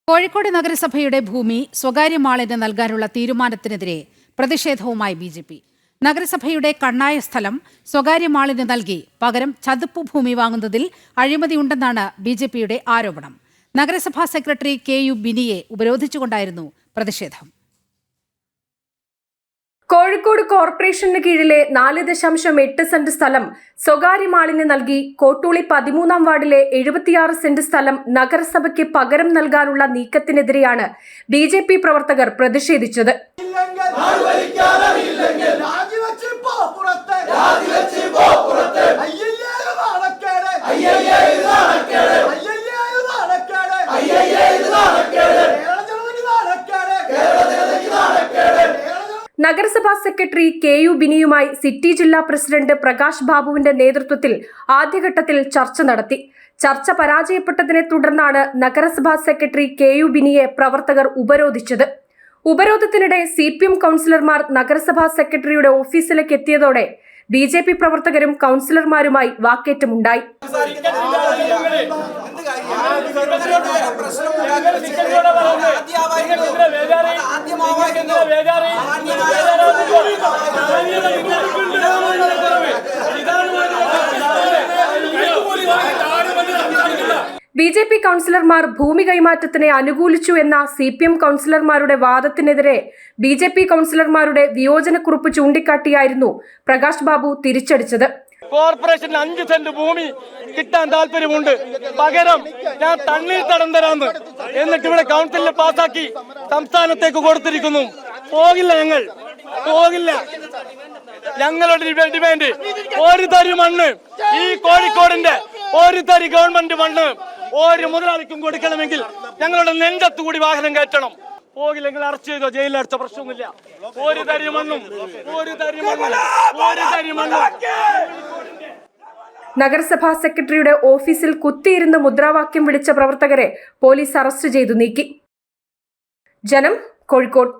കോഴിക്കോട് നഗരസഭയുടെ ഭൂമി സ്വകാര്യ മാളിന് നൽകാനുള്ള തീരുമാനത്തിനെതിരെ പ്രതിഷേധവുമായി ബി.ജെ.പി. നഗരസഭയുടെ കണ്ണായ സ്ഥലം സ്വകാര്യ മാളിന് നൽകി പകരം ചതുപ്പ് ഭൂമി വാങ്ങുന്നതിൽ അഴിമതിയുണ്ടെന്നാണ് ബി.ജെ.പിയുടെ ആരോപണം. നഗരസഭാ സെക്രട്ടറി കെ.യു. ബിനിയെ ഉപരോധിച്ചുകൊണ്ടായിരുന്നു പ്രതിഷേധം. കോഴിക്കോട് കോർപ്പറേഷന് കീഴിലെ 4.8 സെന്റ് സ്ഥലം സ്വകാര്യ മാളിന് നൽകി കോട്ടൂളി 13-ാം വാർഡിലെ 76 സെന്റ് സ്ഥലം നഗരസഭയ്ക്ക് പകരം നൽകാനുള്ള നീക്കത്തിനെതിരെയാണ് ബി.ജെ.പി. പ്രവർത്തകർ പ്രതിഷേധിച്ചത്. നഗരസഭാ സെക്രട്ടറി കെ.യു. ബിനിയുമായി സിറ്റി ജില്ലാ പ്രസിഡന്റ് പ്രകാശ് ബാബുവിന്റെ നേതൃത്വത്തിൽ ആദ്യഘട്ടത്തിൽ ചർച്ച നടത്തി. ചർച്ച പരാജയപ്പെട്ടതിനെ തുടർന്നാണ് നഗരസഭാ സെക്രട്ടറി കെ.യു. ബിനിയെ പ്രവർത്തകർ ഉപരോധിച്ചത്. ഉപരോധത്തിനിടെ CPM കൗൺസിലർമാർ നഗരസഭാ സെക്രട്ടറിയുടെ ഓഫീസിലേക്ക് എത്തിയതോടെ ബി.ജെ.പി. പ്രവർത്തകരും കൗൺസിലർമാരുമായി വാക്കേറ്റമുണ്ടായി. ബി.ജെ.പി. കൗൺസിലർമാർ ഭൂമി കൈമാറ്റത്തിനെ അനുകൂലിച്ചു എന്ന CPM കൗൺസിലർമാരുടെ വാദത്തിനെതിരെ ബി.ജെ.പി. കൗൺസിലർമാരുടെ വിയോജനക്കുറിപ്പ് ചൂണ്ടിക്കാട്ടിയായിരുന്നു പ്രകാശ് ബാബു തിരിച്ചടിച്ചത്. കോർപ്പറേഷന് 5 സെന്റ് ഭൂമി കിട്ടാൻ താല്പര്യമുണ്ട്, പകരം ഞാൻ തണ്ണീർത്തടം തരാന്ന് എന്നിട്ട് ഇവിടെ കൗൺസിലിൽ പാസാക്കി സംസ്ഥാനത്തേക്ക് കൊടുത്തിരിക്കുന്നു. പോകില്ല. ഞങ്ങളുടെ ഡിമാൻഡ് ഒരു തരി മണ്ണ്, ഈ കോഴിക്കോടിന്റെ ഒരു തരി ഗവൺമെന്റ് മണ്ണ് ഒരു മുതലാളിക്കും കൊടുക്കണമെങ്കിൽ ഞങ്ങളുടെ നെഞ്ചത്ത് കൂടി വാഹനം കയറ്റണം. പോകില്ലെങ്കിൽ അറസ്റ്റ് ചെയ്തോ, ജയിലിലടച്ച പ്രശ്നമില്ല. ഒരു തരി മണ്ണും. നഗരസഭാ സെക്രട്ടറിയുടെ ഓഫീസിൽ കുത്തിയിരുന്ന് മുദ്രാവാക്യം വിളിച്ച പ്രവർത്തകരെ പോലീസ് അറസ്റ്റ് ചെയ്തു നീക്കി. ജനം, കോഴിക്കോട്.